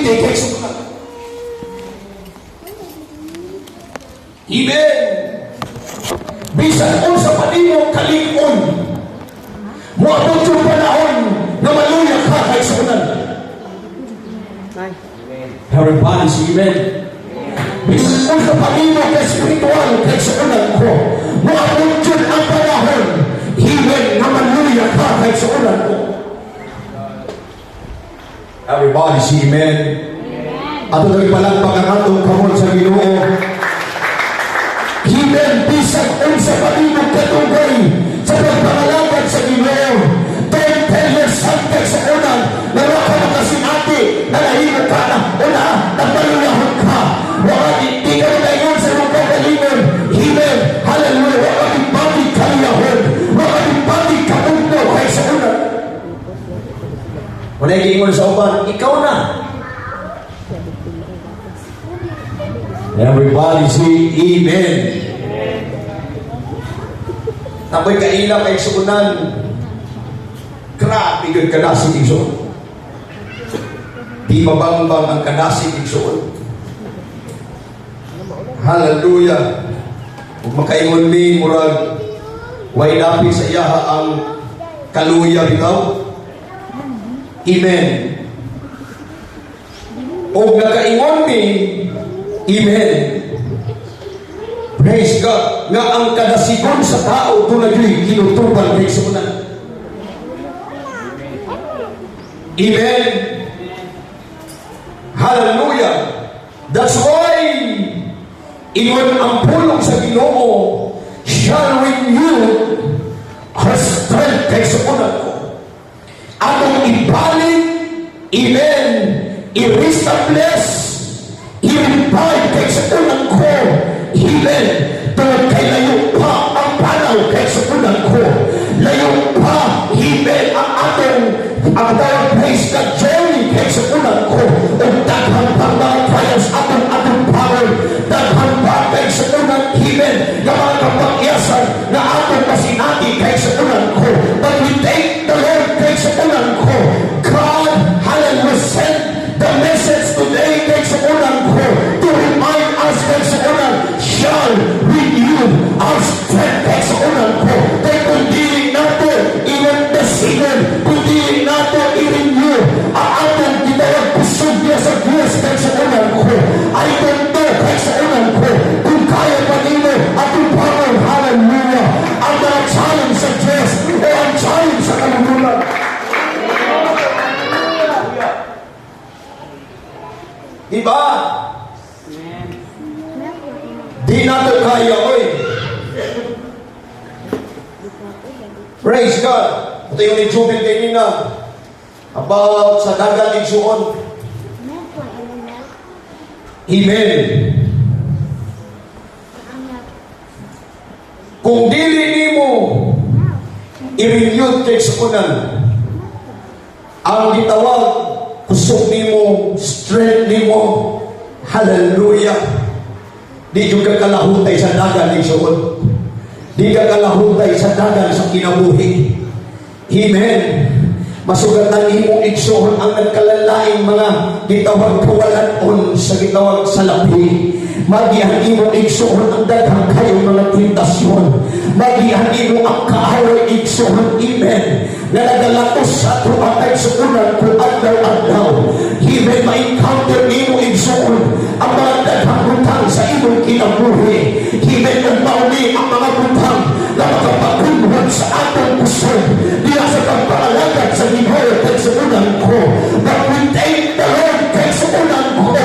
20 kay sunan. Amen. Bisan unsa pa nimo kalig-on, moabot yung panahon na maluya ka kay sunan. Everybody say amen. Bisan unsa pa nimo kay spiritual kay sunan ko, moabot yung ang panahon, amen, na maluya ka kay sunan ko. Everybody say amen. Ato nang palagpag ang atong kamot sa Ginoo. Amen. Bisan unsa pa nimo katugay sa pagpangalagad sa Ginoo. 10 years hangtod sa unan, nawa ka makasinati, nalahimok ka na, una, nagbalulahon ka. Wala di ka na yun sa mga kagalingon. Amen. Hallelujah. Wala di pati kaliyahon. Wala di pati katugno kay sa unan. Wala ikingon sa uban, ikaw na. Everybody say amen. Napoy kaila kay suunan. Grabe yun kanasig igsoon. Di mabangbang ang kanasig igsoon. Hallelujah. Kung makaingon mi murag way napi sa iyaha ang kaluya bitaw. Amen. O nakaingon mi, amen. Praise God. Nga ang kadasigon sa tao doon na yun kinutupan kay sunan. Amen. Hallelujah. That's why ingon ang pulong sa Ginoo shall renew her strength kay sunan ko. Atong ibalik, amen, i-reestablish, i-revive kay sunan ko. Amen. Tungod kay layo pa ang panaw kay sunan ko. Layo pa, amen, ang atong praise God journey kay sunan ko. O daghang pa mga trials atong power. Daghang pa kay sunan, amen, na mga kapag-iasan na atong pasinati kay sunan ko. But we thank the Lord kay sunan ko. God, hallelujah, send the message today kay sunan ko to remind us kay sunan shall renew our strength kay sunan ko. Kaya kung diling natin i-investigan, kung diling natin i-renew ang atong gitawag pusog niya sa Diyos kay sunan ko. I don't know kay sunan ko kung kaya pa nino atong power, hallelujah, ang mga challenge sa Diyos o ang challenge sa kalulunan. Diba? Di natin kaya, oy. Praise God. Ito yung ni-jubil kay Nina about sa dagat igsuon. Amen. Kung dili nimo i-renew kay suunan ang gitawag kusog nimo, strength nimo, hallelujah, di juga kalahutay sa dagan ng suod. Di ka kalahutay sa dagan sa kinabuhi. Amen. Masugatan imong igsoon ang nagkalalaing mga gitawag kawalan-on sa gitawag sa labi. Magihan imong igsoon ang daghang kayong mga tentasyon. Magihan imong ang kaaway igsoon. Amen. Na nagalatos sa tumatay sa unan kung adlaw-adlaw. Amen. Ma-encounter imong igsoon ang mga daghang butang sa imong kinabuhi. Amen. Kung mauli ang mga butang na makapagpunod sa atong puso diya sa pagpaalagad sa Ginoo kay sa unan ko. But we thank the Lord kay sa unan ko.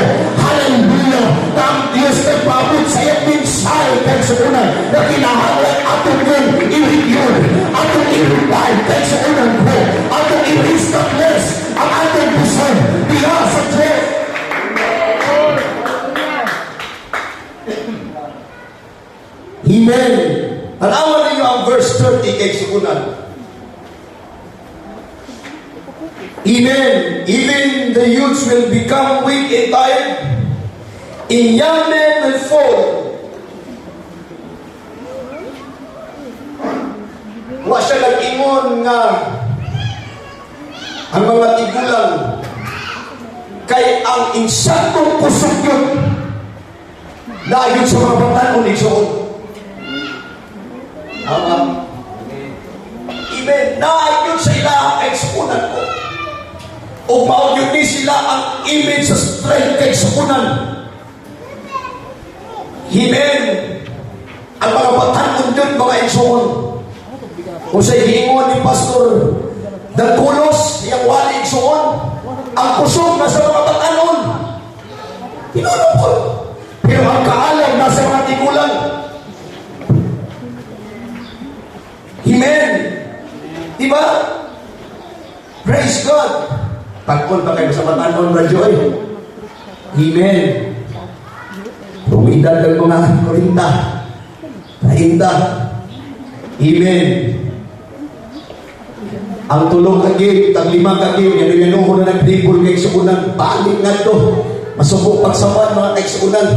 Hallelujah. Na ang Diyos nagpabot sa iyong minsay kay sa unan na kinahanglan atong yung i-renew, atong i-revive kay sa unan ko, atong i-reestablish ang atong puso diya sa Diyos. Amen. Tanawan ninyo ang verse 30 kay suunan. Amen. Even the youths will become weak and tired, and young men will fall. Wa siya nag-ingon nga ang mga tigulang kay ang insaktong kusog yun layon sa mga batanon igsoon. Amen. Naayun sa ilang eksunan ko. O maunyod ni sila ang image sa strength kay sukunan. Amen. Ang mga batanon yun, mga eksuon. Kung sa hiingon ni Pastor Dagkulos, yung wali igsuon, ang kusog nasa mga batanon. Pinulupol. Pero ang kaalam nasa mga tigulang. Amen. Diba? Praise God. Tagpon pa kayo sa batanon, radyo ay. Amen. Rumidad ng mga 40. Amen. Ang tulong kagim, tag 5 kagim, yan ho na nag-dribble kay sukunan, balik nga ito, masubok pagsawan mga kay sukunan.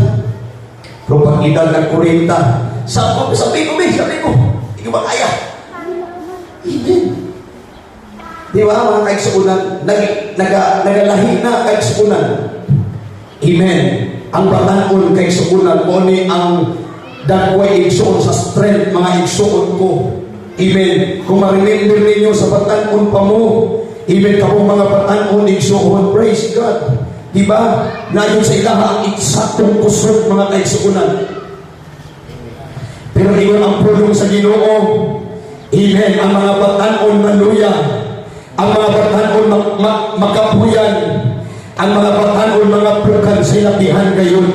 Pero pag edad ng 40, sabi ko, hindi ko ba kaya? Amen. Di ba mga kay sukunan, nagalahi na kay sukunan. Amen. Ang batanon kay sukunan, o ni ang dagway igsoon sa strength, mga igsoon ko. Amen. Kung ma-remember ninyo sa batanon pa mo, amen, kapong mga batanon igsoon, praise God. Diba? Nayon sa ilaha ang eksaktong kusog mga kaigsuunan. Pero iyon ang pulong sa Ginoo. Amen. Ang mga batanon maluya, ang mga batanon makapuyan, ang mga batanon mga pukan sa ilabihan gayon.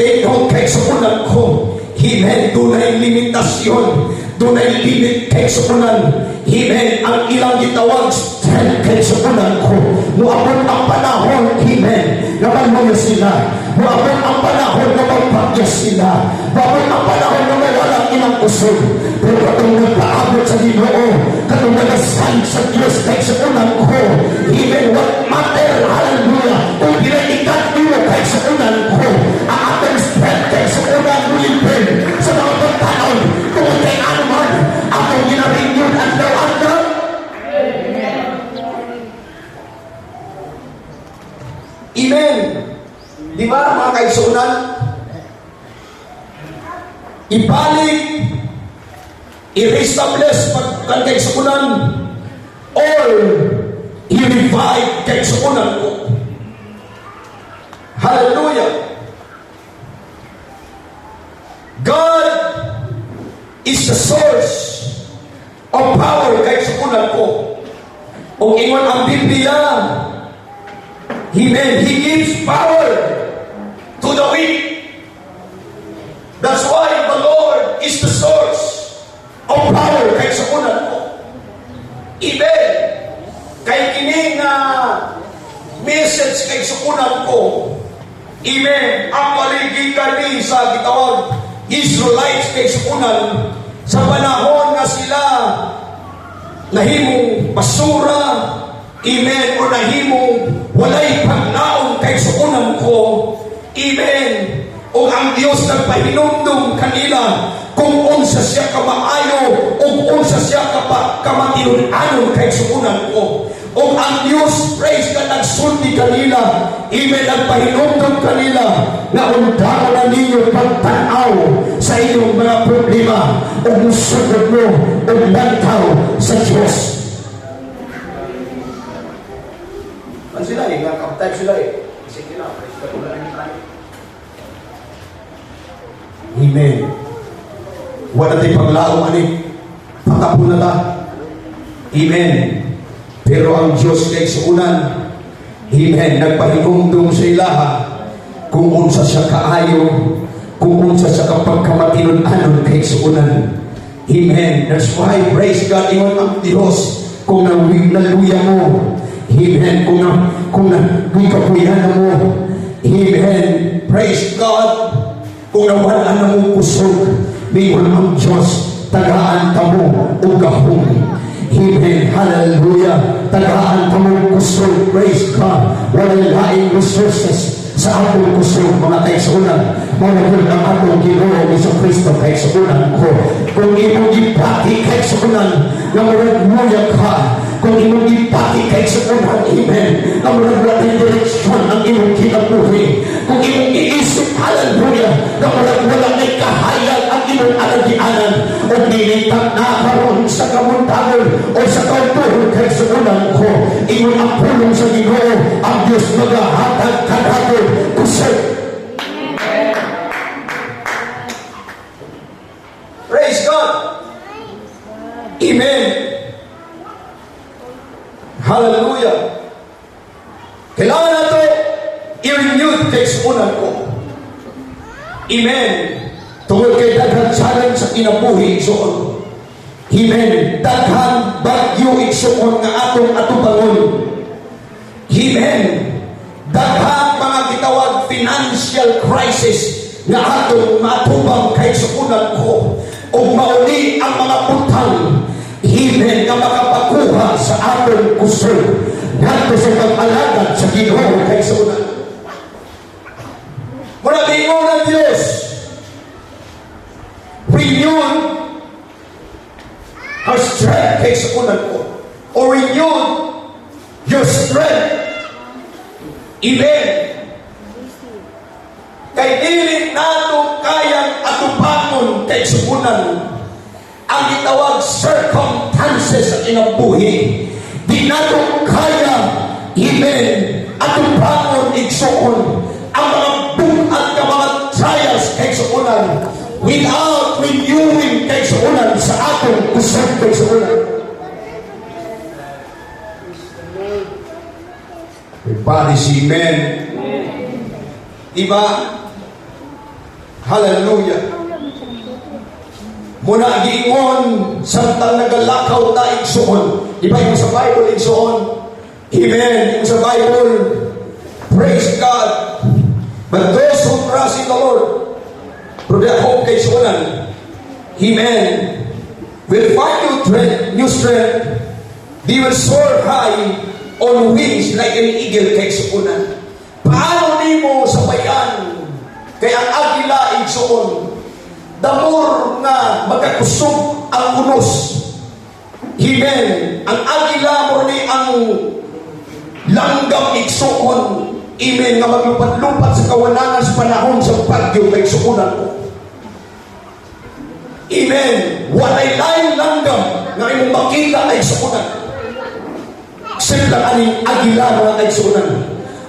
Take note kaigsuunan ko. Amen. Dunay limitasyon, dunay limit kaigsuunan. Amen. Ang ilang gitawag strength kaigsuunan ko. Muabot ang panahon, amen, na magmula sila. Muabot ang panahon na magpagya sila. Muabot ang panahon na mawalang ilang usod. Pero katong nagpaabot sa Ginoo, katong nagasan sa Diyos kaigsuunan ko. Amen. What matter, hallelujah, kung pinaikat nyo kaigsuunan ko, ang ating strength kaigsuunan will burn sa mga pagtanon kung kay ano man akong ginarin yun at daw-andaw. Amen. Di ba mga kaigsuunan? Ibalik, i-reestablish pag kaigsuunan, or i-revive kaigsuunan ko. Hallelujah. God is the source of power kaigsuunan ko. Kung ingon ang Biblia, amen, He gives power to the weak. That's why the Lord is the source of power kaigsuunan ko. Amen. Kay kini nga message kaigsuunan ko, amen, ang paligikan ni sa gitawag Israelites kaigsuunan sa panahon na sila nahimong basura, amen, o nahimong walay paglaong kaigsuunan ko, amen, o ang Diyos nagpahinumdum kanila kung unsa siya kamaayo o unsa siya kamatinunanon kaigsuunan ko. O ang Diyos, praise God, nagsulti kanila, amen, nagpahinumdum kanila na undangan na ninyo pagtanaw sa inyong mga problema o musugod mo o lantaw sa Diyos. Sila eh, kapatid sila eh. Sige na, praise God, wala nang tayo. Amen. Wala tayo paglaong patapon na ta. Amen. Pero ang Diyos kaigsuunan, amen, nagpahinumdum sa ilaha kung unsa siya kaayo, kung unsa siya kapagkamatinunanon kaigsuunan. Amen. That's why, praise God, ingon ang Diyos, kung naluya mo, amen, kung nagkapuyan mo, amen, praise God, kung nawala na mo kusog, mingon ang Diyos, tagaan ka mo o gahong. Amen. Hallelujah. Tagaan ka mo kusog. Praise God. Walang laing resources sa atong kusog, mga kaigsuunan. Managod ang atong Ginoo Hesus Kristo kaigsuunan ko. Kung imong gipati kaigsuunan, na maragmuya ka, kung imong ipati kay sa unang, amen, ang walang direksyon ang imong kinabuhi, kung imong iisip, hallelujah, na walang may kahayag ang imong alagianan, o nilitang na karon sa kamuntagan o sa kautuhon kay sa unang ko, imong ang pulong sa Ginoo, ang Diyos magahatag kanato kusay. Praise God. Amen. Hallelujah. Kailangan nato i-renew kay sunan ko. Amen. Tungkol kay daghang challenge sa kinabuhi igsoon. Amen. Daghang bagyo igsoon nga atong atubangon. Amen. Daghang mga gitawag financial crisis nga atong matubang kay sunan ko. O mauli ang mga putang, amen, nga makapakuha sa atong kusog nato sa pag-alagad sa Ginoo kay sunan. Muna bingon ng Diyos, renew our strength kay sunan ko, o renew your strength. Amen. Kay dili nato kayang atubangon kay sunan ang gitawag circumstances sa kinabuhi. Di nato kaya, amen, atubangon igsoon ang mga buhat ng mga trials kay sunan without renewing kay sunan sa atong usap kay sunan. Everybody say amen. Diba? Hallelujah. Muna giingon samtang nagalakaw ta igsoon. Diba yung sa Bible igsoon? Amen. Yung sa Bible, praise God. But those who trust in the Lord, through their hope kay sunan, amen, will find new strength. They will soar high on wings like an eagle kay sunan. Paano nimo sabayan kay ang agila igsoon? Damor nga magkakusog ang unos. Amen. Ang agila mo ni ang langgam igsoon. Amen. Nga maglupad-lupad sa kawanangan sa panahon sa bagyo kay suunan ko. Amen. Walay laing langgam nga imong makita ay suunan. Sila aning agila mga ay suunan.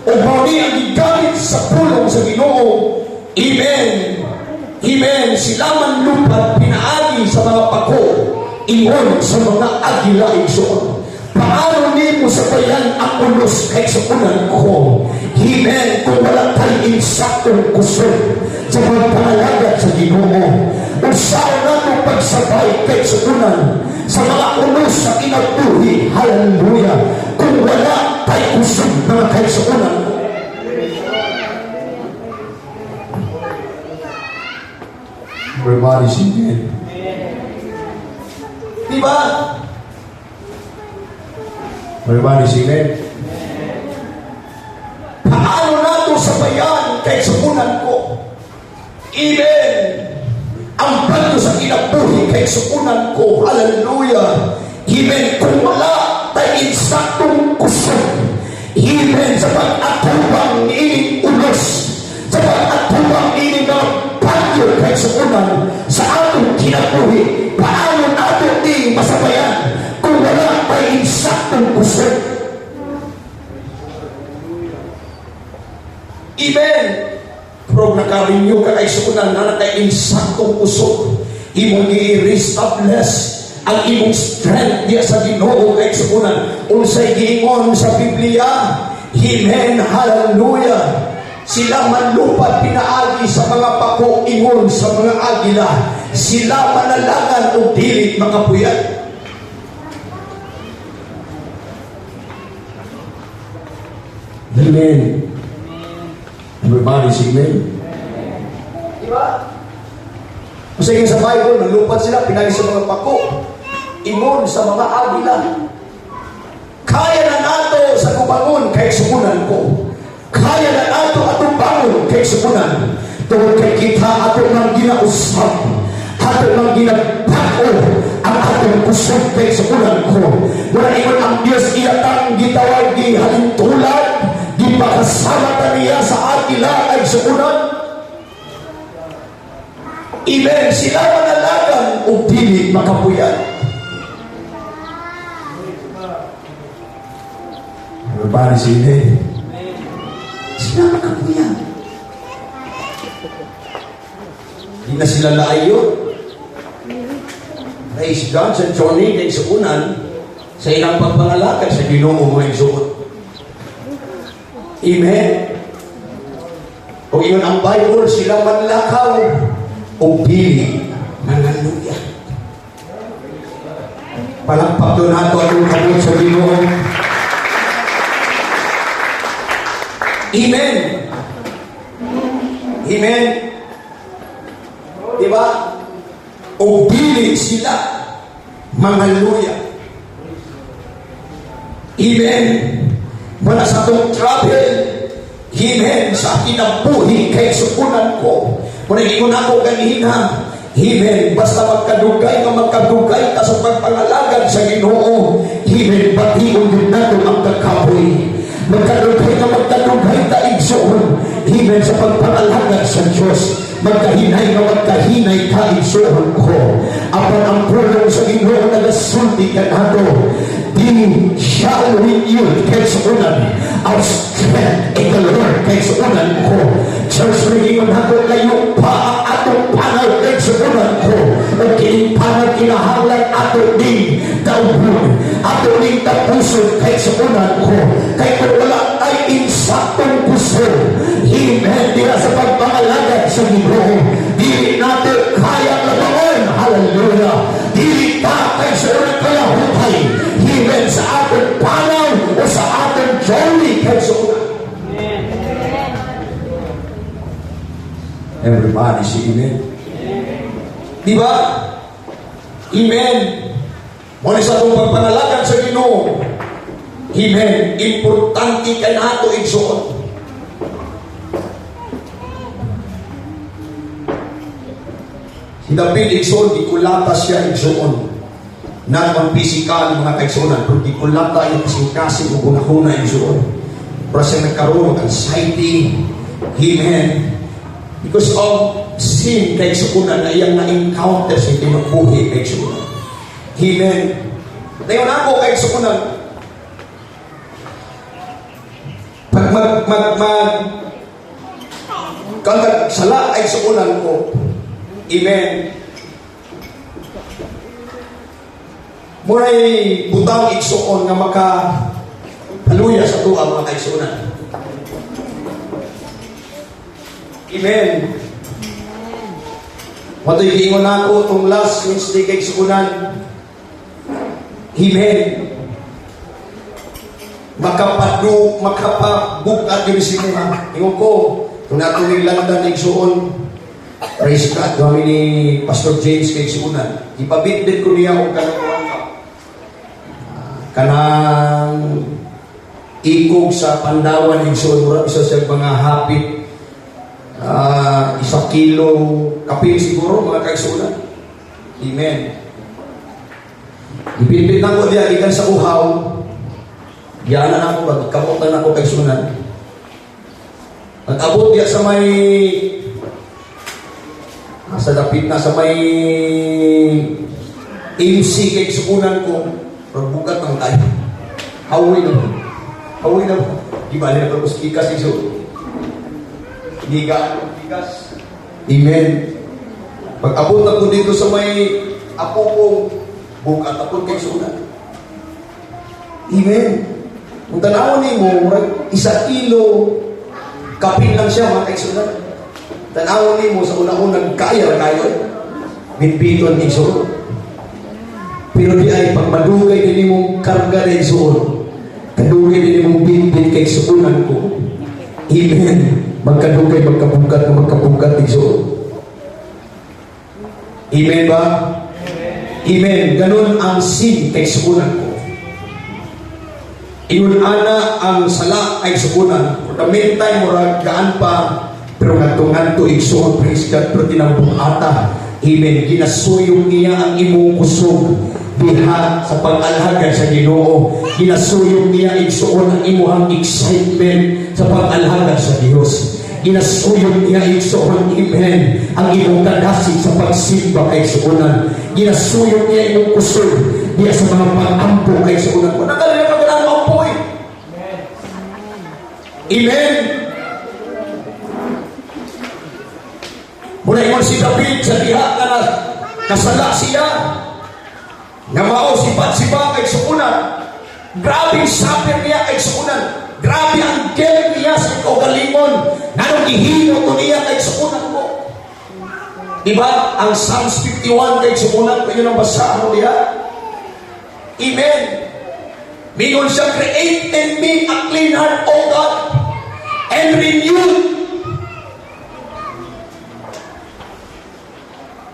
O mauni ang gigamit sa pulong sa Ginoo. Amen. Amen. Sila man lupad pinaagi sa mga pako, ingon sa mga agila igsoon. Paano ni mo sabayan ang ulos kay suunan ko? Amen. Kung wala tayong insaktong kusog sa pagpangalagat sa Ginoo, usaw na itong pagsabay kay suunan sa mga ulos sa kinabuhi. Hallelujah. Kung wala tayong kusog mga kay suunan ko. Everybody sing it. Diba? Everybody sing it. Paano nato sabayan kay suunan ko? Amen. Ang bagyo sa kinabuhi kay suunan ko. Hallelujah. Amen. Kung wala tayong insaktong kusog, amen, sa pag-atubang ining ulos, sa pag-atubang ining mga bagyo kay suunan sa atong kinabuhi, paano natin di masabayan kung wala tayong insaktong kusog? Amen. Pero nakarenew ka kay suunan na naka-insaktong kusog, imong i-reestablish ang imong strength diya sa Ginoo kay suunan. Unsay giingon sa Biblia, amen, hallelujah. Sila manlupad pinaagi sa mga pako, ingon sa mga agila. Sila manalangan o dilit makapuyat. Amen. Everybody say amen. Diba? Kasi sa Bible, manlupad sila pinaagi sa mga pako, ingon sa mga agila. Kaya na nato sa kubangon kay suunan ko. Kaya na ato atong bangon kay suunan. Tungkol kay kita ato nang ginausap, ato nang ginagpako, ang atong kusog kay sukunan ko. Muna ingon ang Diyos iyatang gitawag di halintulad, di makasama ta niya sa atila ay sukunan. Amen. Sila manalagan o dili makapuyan. Everybody say amen. Sila makapuyan. Di na sila laayo. Praise God sa Johnny kay sukunan sa ilang pagpangalakad sa Ginoo mo isuot. Amen. Kung iyon ang Bible, sila manlakaw o pili. Hallelujah. Palagpak doon nato ang kabut sa Ginoo. Amen. Amen. Diba? O pili sila. Hallelujah. Amen. Mula sa itong travel, amen, sa kinabuhi kay sukunan ko. Muna ingon ako ganina, amen, basta magkadugay ka sa pagpangalagad sa Ginoo, amen, batiyon din natin ang kakapoy. Magkadugay ta igsoon, amen, sa pagpangalagad sa Diyos. Magkahinay ka igsoon ko. Apan ang pulong sa Ginoo nagasulti ka nato. Di shall renew kay sukunan our strength in the Lord kay sukunan ko. Church, ringingon nato layo pa ang atong pangal kay sukunan ko. O kinipangal kinahanglan ato din daubun, ato din tapusod kay sukunan ko. Kay kung wala ay insaktong puso, amen, diya sa pagpangalagad sa Ginoo, dili natin kaya labaon. Hallelujah. Dili ta kay sukunan kaya hupay, amen, sa ating panaw o sa ating journey kay sukunan. Everybody say amen. Diba? Amen. Muna sa itong pagpanalagan sa Ginoo, amen, importante ka nato igsuon. Si David igsuon, di kulata siya igsuon. Not on physical, mga kaigsuonan, pero di kulata yung kasing-kasing o gunahuna igsuon. Pero siya nagkaroon ng anxiety, amen, because of sin kay sukunan na iyang na-encounter sa tinubuhi kay sukunan. Amen. Ngayon ako kay sukunan, pag kagad sala ay sukunan ko, amen, muray butang igsuon nga maka haluya sa tuwa mga kaigsuonan. Amen. Mato'y giingon ako itong last Wednesday kay sukunan. Amen. Makapabukat yung sinima. Ingon ko, kung natuloy lang na nagsuon, praise God, kami ni Pastor James kay sukunan. Ipabitbit ko niya kung kanang ikog sa Pandawan yung suon. Mura isa siya mga hapit. 1 kilo kapil siguro mga kaigsuonan. Amen. Ipinpit na ko diya ikan sa uhaw. Diyanan ako, kamutan ako kaigsuonan. Nag-abot diya sa may nasa dapit na sa may MC kaigsuonan ko. Pagbukat ng tayo. Hawi na po. Di ba nila tapos ikas igsuon? Higaan, higas. Amen. Pag-abot ako dito sa may apo kong bukat ako kay sunan. Amen. Kung tanawin mo, 1 kilo kapin lang siya mga kaisunan. Tanawin mo sa unang-unang kaya bitbiton ni suon. Pero di ay pag madugay din mong karga rin suon, kadugay din mong bitbit kay suunan ko. Amen. Magkadugay, magkabugat ni suon. Amen ba? Amen. Ganun ang sin kay suunan ko. Ingon ana ang sala ay sukunan. For the meantime, murag gaan pa Pero ngadto-ngadto igsoon, praise God, pero tinambong ata. Amen. Ginasuyong niya ang imong kusog diha sa pag-alhagan sa Ginoo. Ginasuyong niya igsoon ang imong excitement sa pag-alhagan sa Dios. Ginasuyong niya igsoon, amen, ang imong kadasig sa pagsimba kay igsoonan. Ginasuyong niya imong kusog diha sa mga pag-ampo kay igsoonan. Wala ka rin ang ampoy. Amen. Muna ingon si David sa diha na nasala siya nga mao sipat-sipa kay suunan. Grabe suffer niya kay suunan. Grabe ang guilt niya sa kaugalingon. Nanong ihino ko niya kay suunan ko. Diba? Ang Psalms 51 kay suunan ko yun ang basa mo diha. Amen. Mingon siya, create in me a clean heart, O God, and renew.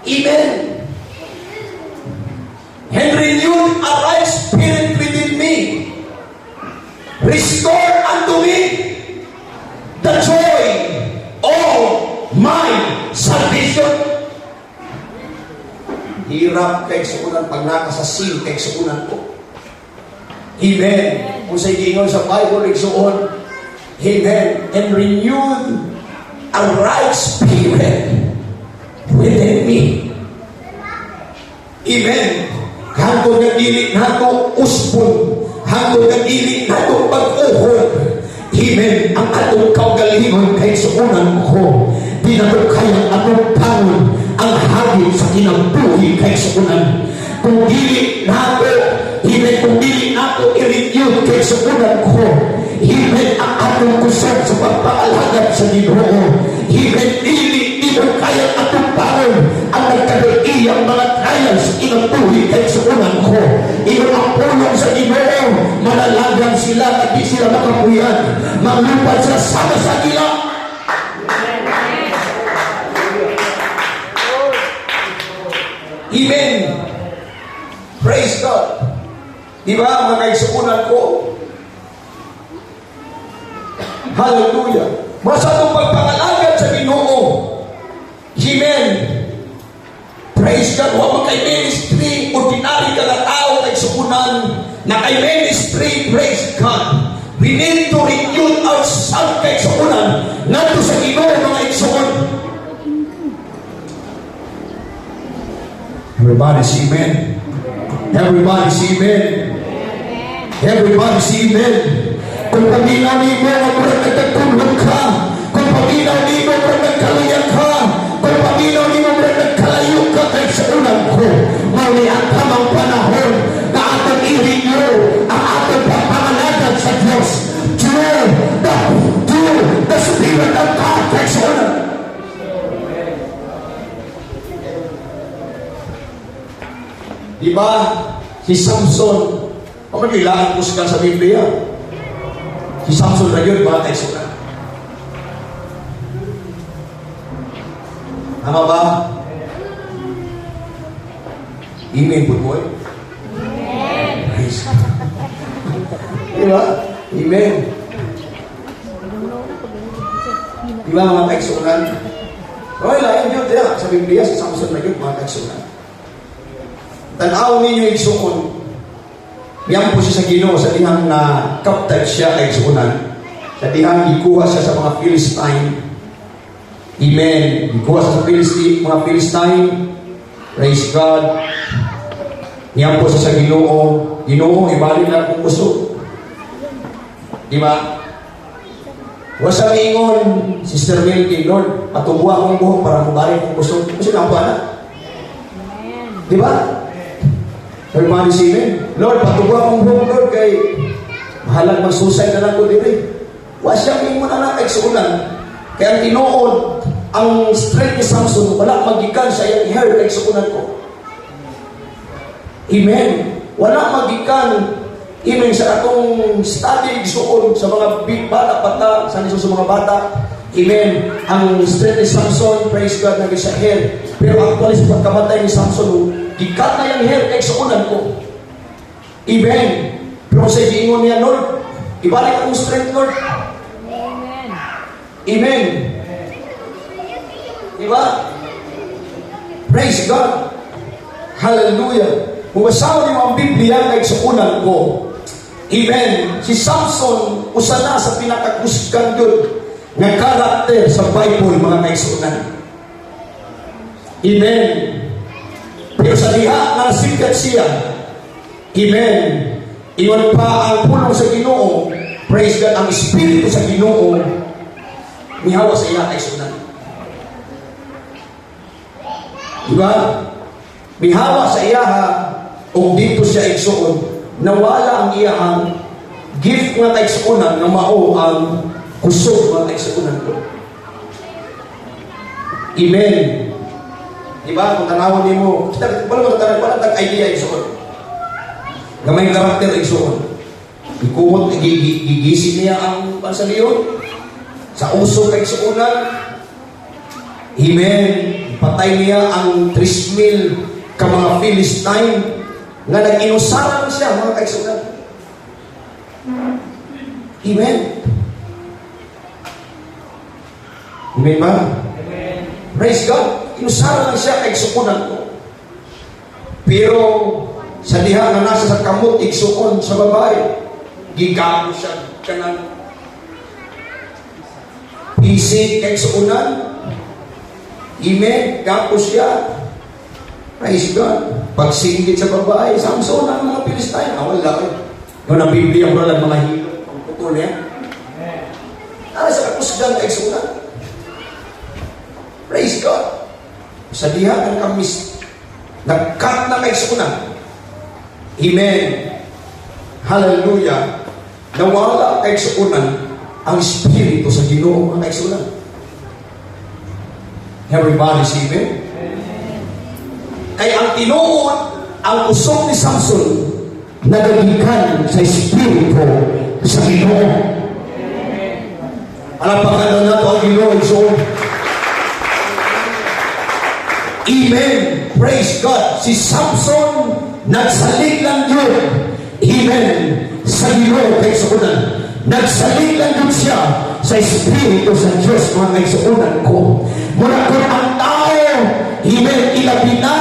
Amen. And renew a right spirit within me. Restore unto me the joy of my salvation. Hirap kay suunan pag nakasasin kay suunan ko. Amen. Kung sa igingon sa Bible, igsuon, amen. And renew a right spirit within me. Amen. Hanggang nagdili nato usbon, hanggang nagdili nato pag-uhod. Amen. Ang atong kaugalingon kay suunan ko, di nato kayang atong tangon ang hagit sa kinabuhi kay suunan. Kung dili nato, amen, kung dili nato i-renew kay suunan ko, amen, ang atong kusog sa pagpaalagad sa Ginoo. Amen. Dili mo kayang atong tangon ang nagkadaiyang mga trials sa kinabuhi kay suunan ko. Iyon ang pulong sa Ginoo, malalagan sila at di sila makapuyan, maglupad sila sama sa ila. Amen. Praise God. Diba mga kaisuunan ko? Hallelujah. Masa itong pagpangalagad sa Ginoo. Amen. Praise God. Huwag kay ministry, ordinary ka na tao kay suunan na kay ministry, praise God. We need to renew ourselves kay suunan nato sa Ginoo mga igsoon. Everybody say amen. Everybody say amen. Everybody say amen. Kung paginaw ni mo ang nagtagtulog ka, kung paginaw ni mo ang nagkalayak ka, kung paginaw ni mo ang nagkalayo ka kay sa ulan ko, mali ang tamang panahon na atong i-renew ang atong pagpangalagan sa Diyos. The Spirit of God kay sa ulan. Diba? Si Samson, pagkailangan puskan sa Biblia. Si Samson na yun, ba tayo sukan? Tama ba? Amen po mo eh? Amen. Praise God. Diba? Amen. Diba mga kaigsunan? Okay lang, yun yun. Sa Biblia, si Samson na yun, mga kaigsunan. Tanaw ninyo igsuon. Yan po siya sa Ginoo sa dihang na kaptad siya kay igsuonan. Sa dihang ikuha siya sa mga Philistine. Amen. Ikuha siya sa mga Philistine. Praise God. Yan po siya sa Ginoo. Ginoo, ibalik na kung gusto. Diba? Huwag sa ingon, Sister Milky, Lord, patubuha akong buhok para mabalik kung gusto. Kasi nakuha na. Diba? Everybody say amen. Lord, patubuha akong buhok, Lord, kay mahalag magsusay na lang ko dito. Huwag siya ingon na kaigsuunan. Kaya ang tinuod, ang strength ni Samson, wala magikan sa iyang hair kaigsuunan ko. Amen. Wala magikan. Amen. Sa atong study, igsuon sa mga big bata, pata, sa mga bata. Amen. Ang strength ni Samson, praise God, naging sa hair. Pero actually, sa pagkamatay ni Samson, gikat na yung hair kay suunan ko. Amen. Pero sa iingon niya, Lord, ibalik akong strength, Lord. Amen. Amen. Di ba? Praise God. Hallelujah. Kung basahin niyo ang Biblia kahit sa unan ko, amen, si Samson, usa na sa pinakakusgan yun ng karakter sa Bible, mga kaisunan. Amen. Pero sa diha na sikat siya, amen, iwan pa ang pulong sa Ginoo, praise God, ang Espiritu sa Ginoo, mihawa sa iya kaisunan. Diba? Mihawa sa iya o dito siya igsuon, nawala ang iyang gift nga kaisunan na mao ang kusog mga kaisunan ko. Amen. Diba? Kung tanawin mo, wala tag-idea igsuon. Gamay karakter igsuon. Ikumot, gigising niya ang pansaliyon sa uso kaisunan. Amen. Patay niya ang 3,000 ka mga Philistine nga nag-inusaran siya, mga kaisunan. Amen. Amen ba? Amen. Praise God. Inusaran lang siya kaisunan ko. Pero sa diha na nasa sa kamot, igsuon sa babae, gigago siya kanang isig kaisunan. Amen. Gapo siya. Praise God. Pagsinggit sa babae, Samson ang mga Pilistine. Wala ko. Yung na Biblia ko lang mga hilo. Ang putol niya. Nara sa kakusgan kay sunan. Praise God. Sa diha ang kamis. Nagkat na kay sunan. Amen. Hallelujah. Nawala kay sunan ang Espiritu sa Ginoo mga kay sunan. Everybody see me? Kaya ang tinuod, ang usok ni Samson, nagagikan sa Espiritu sa Ginoo. Alapakan na ito ang Ginoo. Amen. Praise God. Si Samson, nagsalig lang yun. Amen. Sa Ginoo kay suunan. Nagsalig lang yun siya sa Espiritu sa Diyos, mga kaisuunan ko. Mula kung ang tao, amen, ilabi na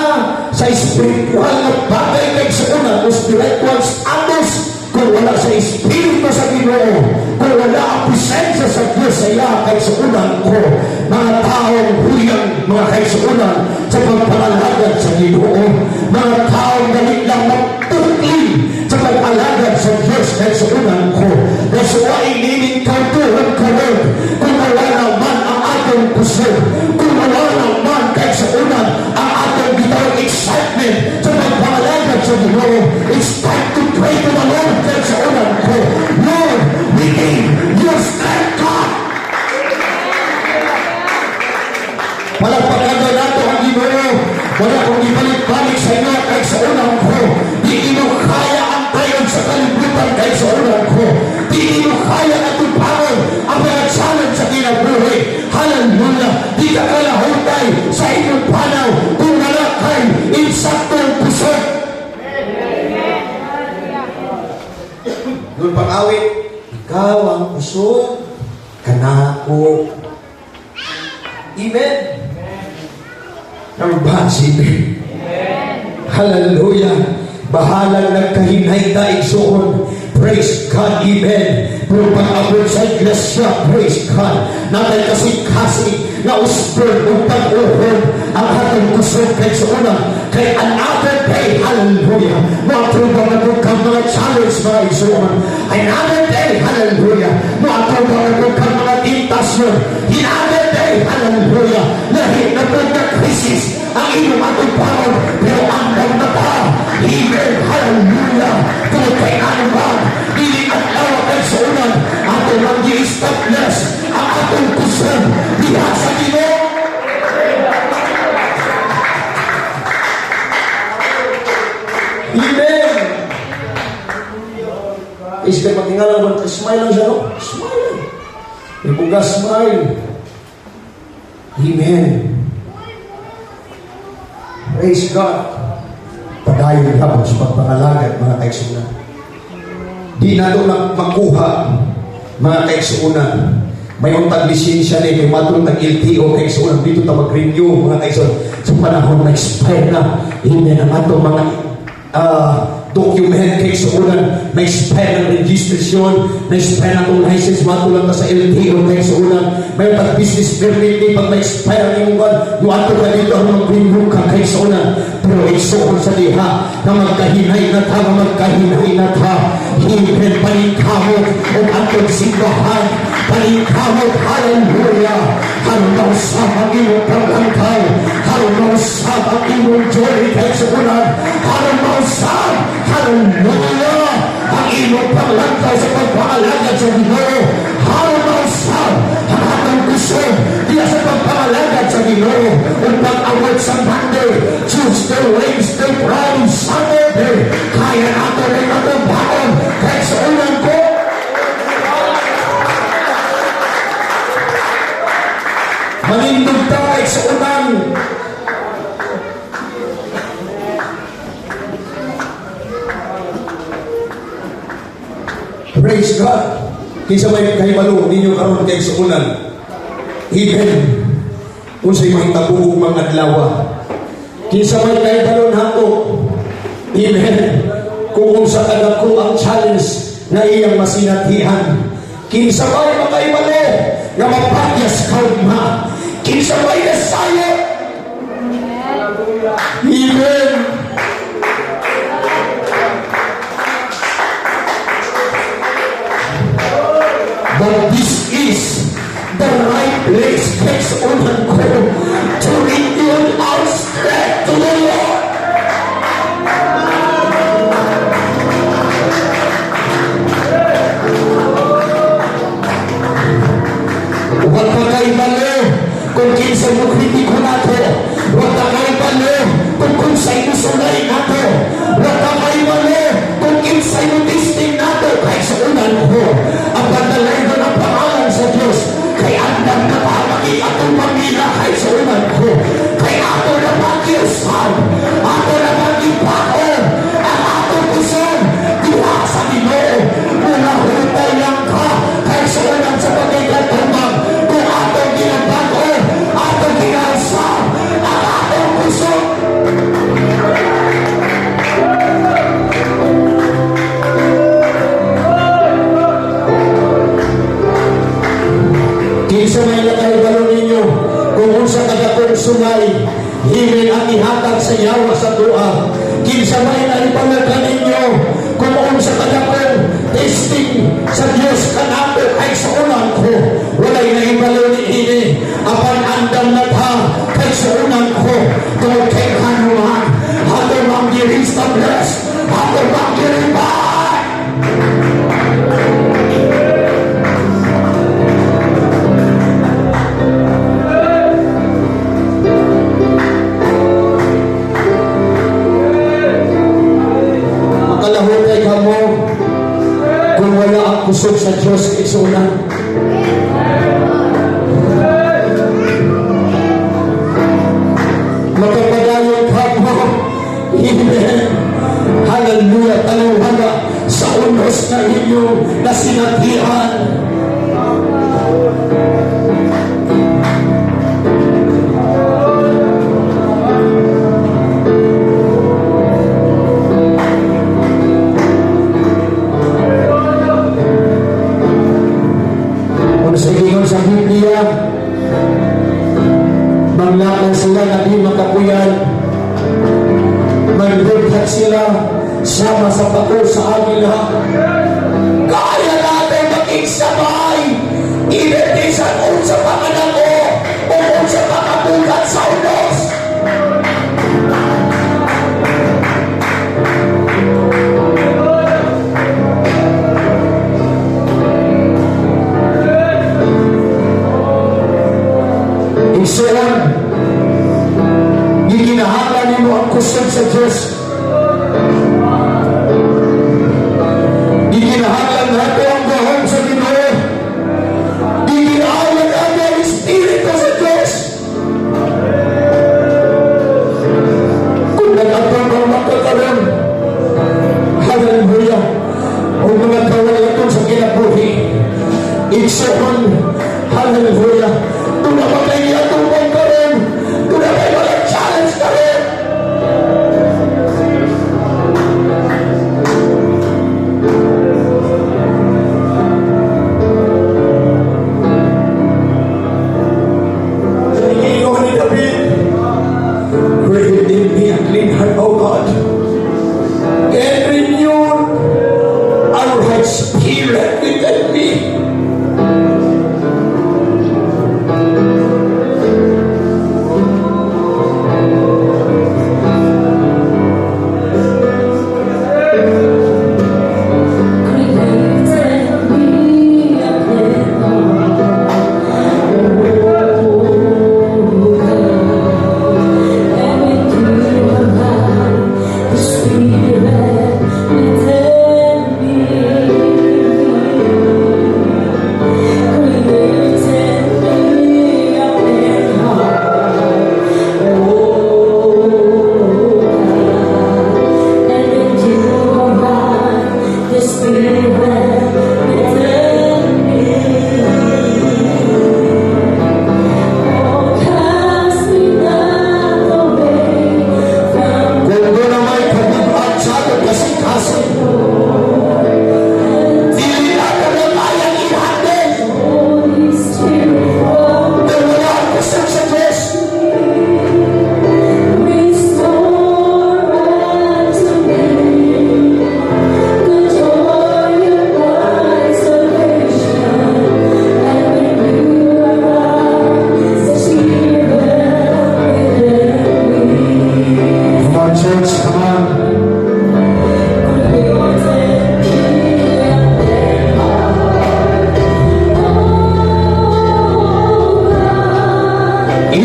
sa spiritual na bagay kaisuunan, o spiritual status, kung wala sa Espiritu sa Ginoo, kung wala ang presensya sa Diyos sa iya kaisuunan ko, mga taong huyang, mga kaisuunan, sa pagpalagad sa Ginoo, mga taong galit lang magtukli sa pag-alagad sa Diyos kaisuunan ko. That's why liling ka doon ka rin, kung wala naman ang atong kusog, kung wala naman kaisuunan ang atong gitawang excitement sa pagpalagad sa Ginoo. It's time to pray to the Lord kaisuunan ko. Lord, we need your strength, God. Palagpagan na nato ang Ginoo. Wala kong ibalik-balik sa inyo kaisuunan ko. Di ino kaya ang tayon sa kalibutan kaisuunan ko. Di ino kaya na tupangon ang mga challenge sa kinabuhi. Hallelujah. Di ka kalahutay sa inyong panaw kung nalakay insaktong pusot. Doon pang-awit, ikaw ang pusot, kanako. Amen. Nagbasib. Hallelujah. Bahalang nagkahinay na igsuon. Praise God. Amen. Pero pag-abot sa iglesia, praise God. Natay kasi na usbern o pag-uhon ang hatong kusog kay suuna. Kay another day, hallelujah. Matubang na kang mga challenge mga igsuon. Another day, hallelujah. Matubang na kang mga tentasyon. Another day, hallelujah. Lahit na pagka-crisis ang inyong atupangon, pero ang nagmata, amen, hallelujah. Kung kay ano ba, hindi at lawa kay suunan, ato lang i-establish ang atong kusog diha sa Ginoo. Amen. Isip matingalan mo, smile lang siya, no? Smile. Ibuga smile. Amen. Praise God. Padayon tapos pagpangalagad mga kaigsuunan. Di na doon makuha mga kaigsuunan May untag lisensya ni kay matulog ng LTO kay so dito ta mag-renew mga kaison sa panahon na expire na hindi na ato mga document kay so ulan na expire ng registration na expire ng license matulog na sa LTO kay so ulan may untag business permit ni pag na-expire ni mo yung ato ka dito ang mag-renew ka kay so ulan pero isuon sa diha na magkahinay na ta hingin panikhamot o atong simbahan panikhamot hallelujah halaw sa pag-imong paglangkay halaw sa pag-imong joy kay sa ulan halaw sa hallelujah ang imong paglangkay sa pagpaalagad sa Ginoo halaw sa hangatang gusto diya sa pagpaalagad sa Ginoo o pag-awat sa Monday Tuesday, Wednesday, Friday, Saturday kaya nato rin atong baon kaya sa ulan ko manindog tayo sa ulan praise God kinsa may kahibalo ninyo karon kay sa ulan even kung sa'y mahitabo mga adlaw kinsa may kahibalo nato even kung sa kadako ang challenge na iyang masinatihan kinsa may makaibalo na mapagyas kaugma kinsa may nasaya even but this is the right place kaysa sa ulan ko to renew our strength to the Lord huwag ka kayo balo kung kinsa mo kritiko nato huwag ka kayo balo kung sa'yo sulay nato huwag ka kayo balo kung kinsa mo testing nato kahit sa ulan ko ang pagdalay ko ng pangalan sa Diyos kay andang napamagi atong pamilya kahit sa ulan ko kay ato na magiusan ato na magipaon ang atong kusong diwa sa Ginoo mula hutay lang ka kahit sa ulan sa pagkikatambang kung atong ginabago atong ginausan ang atong kusong kinsa may nakahibalo ninyo kung unsa kadakong sungay himin ang ihatag sa yawa sa tuwa kinsa may naipalagan ninyo kung unsa kadakong testing sa Diyos kanato ay sa ulan ko walay naibalo ni ini apan andam na ta kay sa ulan ko tungkol kay kanuhan ato mang gi-establish ato mang gi-revive makalahutay ka mo kung wala ang kusog sa Diyos isunan magpapadayon ka mo amen hallelujah taluhaga sa unos na inyong nasinatihan sa Biblia manglakad sila na di makapuyan manlughat sila sama sa pako sa agila kaya natin maging sabay inetisan sa panganako o sa pakabugat sa unos Igsuon, giginahalan mo ang kusog sa Diyos. Giginahalan nato ang gahong sa Ginoo. Giginahalan nato ang Espiritu sa Diyos. Kung nag-atong ang makakaroon, hallelujah, o mga kawalatong sa kinabuhi, igsuon,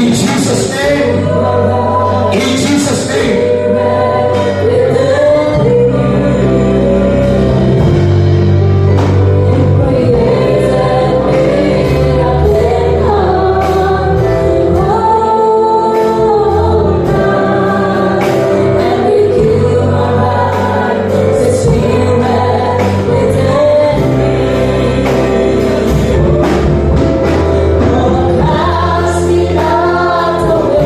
In Jesus' name. In Jesus' name. Away.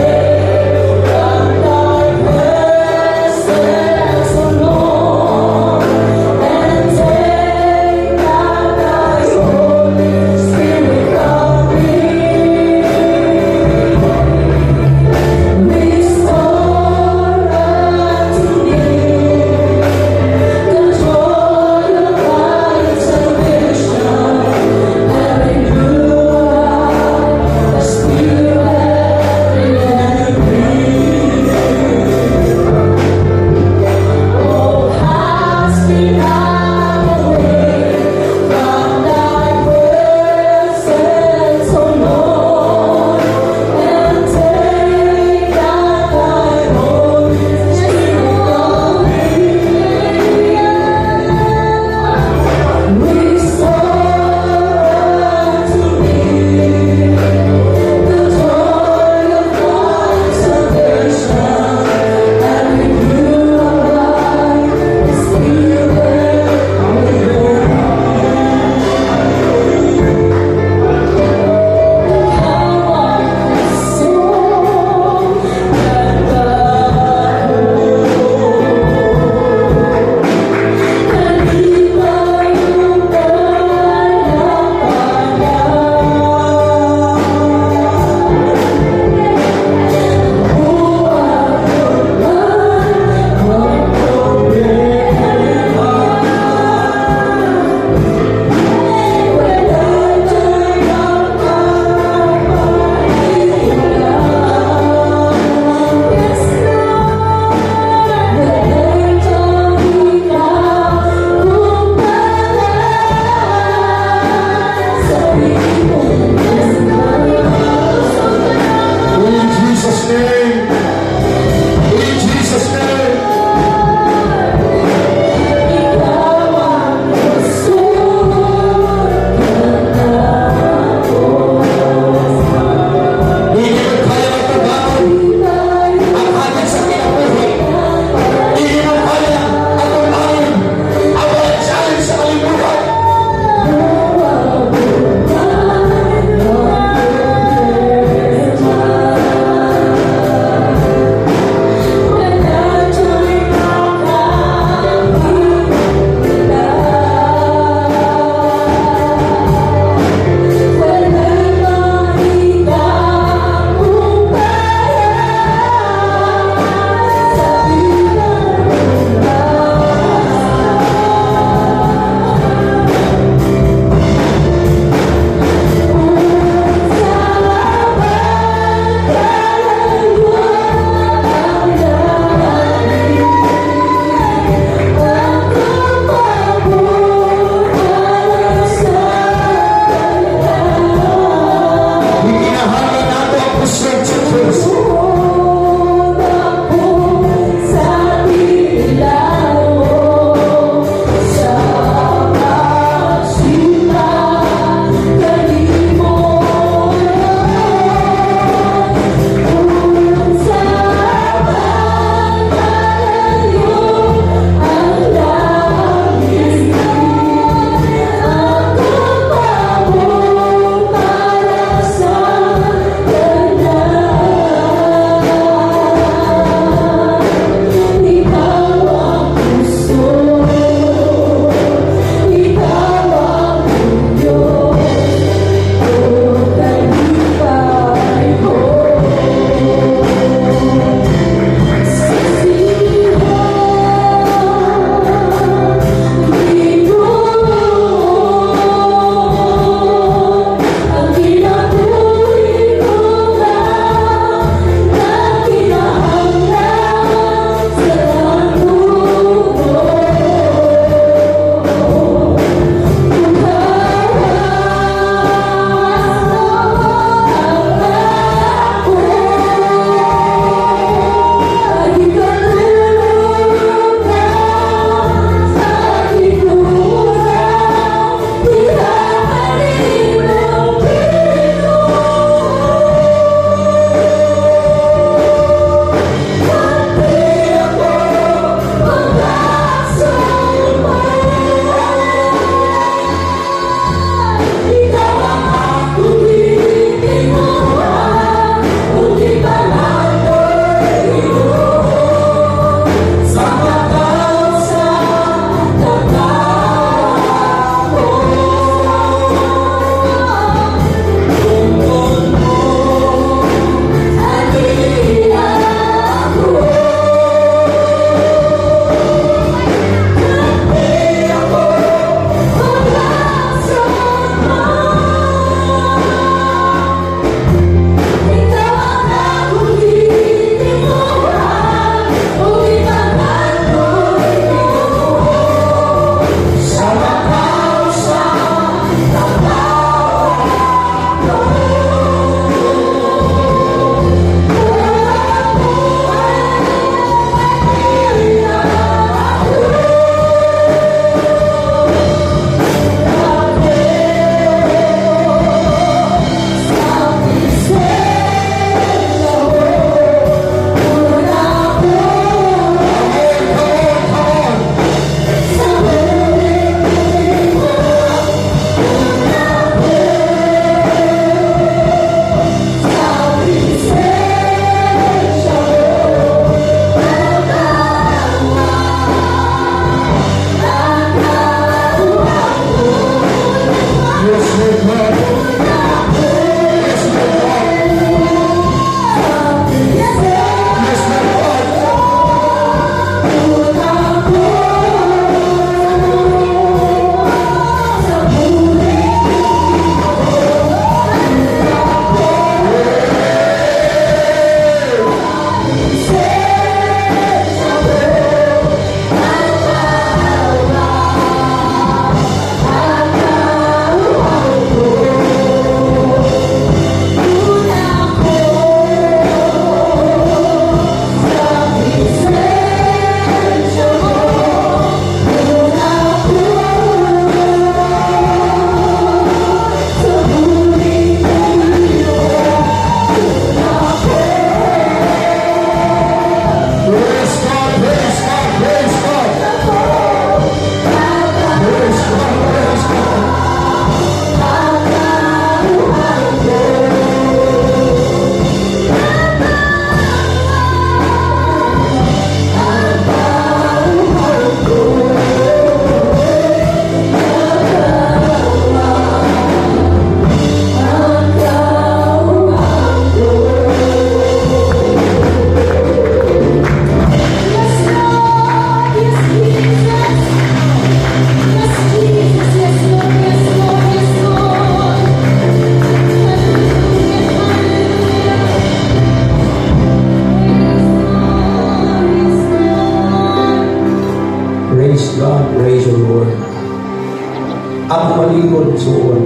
igsuon.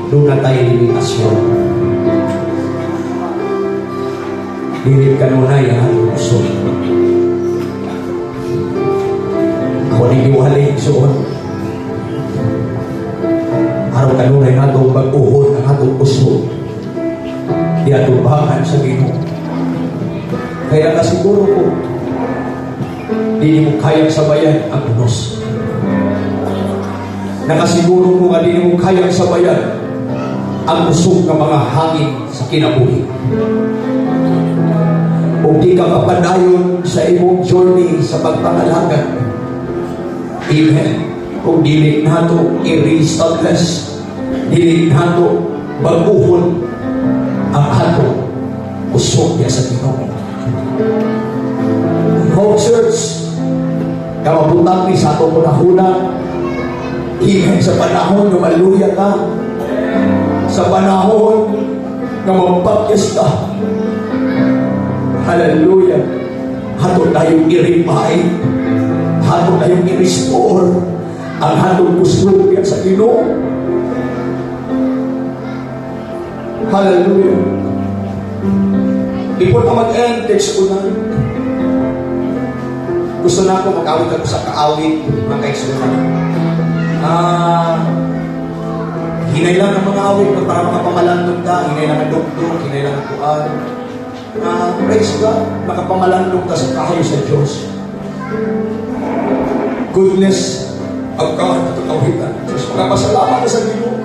Doon na tayo limitasyon. Dilit kanunay ang gusto. Ako niliwalay igsuon. Araw kanunay na itong pag-uhod ng atong gusto. Di atubahan sa Ginoo. Kaya nakasiguro ko, di mo kayang sabayan ang unos. Nakasiguro ko nga di mo kayang sabayan ang usog ng mga hangin sa kinabuhi. O di ka kapadayon sa imong journey sa pagpangalagan. Amen. Kung dili nato i-reestablish, dili nato baguhon ang ato usog niya sa Ginoo. Hope Church, kamabutang ni sa atong panahuna, even sa panahon na maluya ka, sa panahon na magbaptis ka, hallelujah, hato tayong i-revive, hato tayong i-restore ang hatong gusto niya sa Ginoo. Hallelujah. Before ka mag-end, text ko na. Gusto na ako mag-awit ako sa kaawit, mga kaisunan. Hinay lang ng mga awit para makapamalandog ka, hinay lang ng doktor, hinay lang ng tuan. Praise God, makapamalandog ka sa kahayo sa Diyos. Goodness of God at kawitan. Diyos, magpasalamat ka sa Ginoo.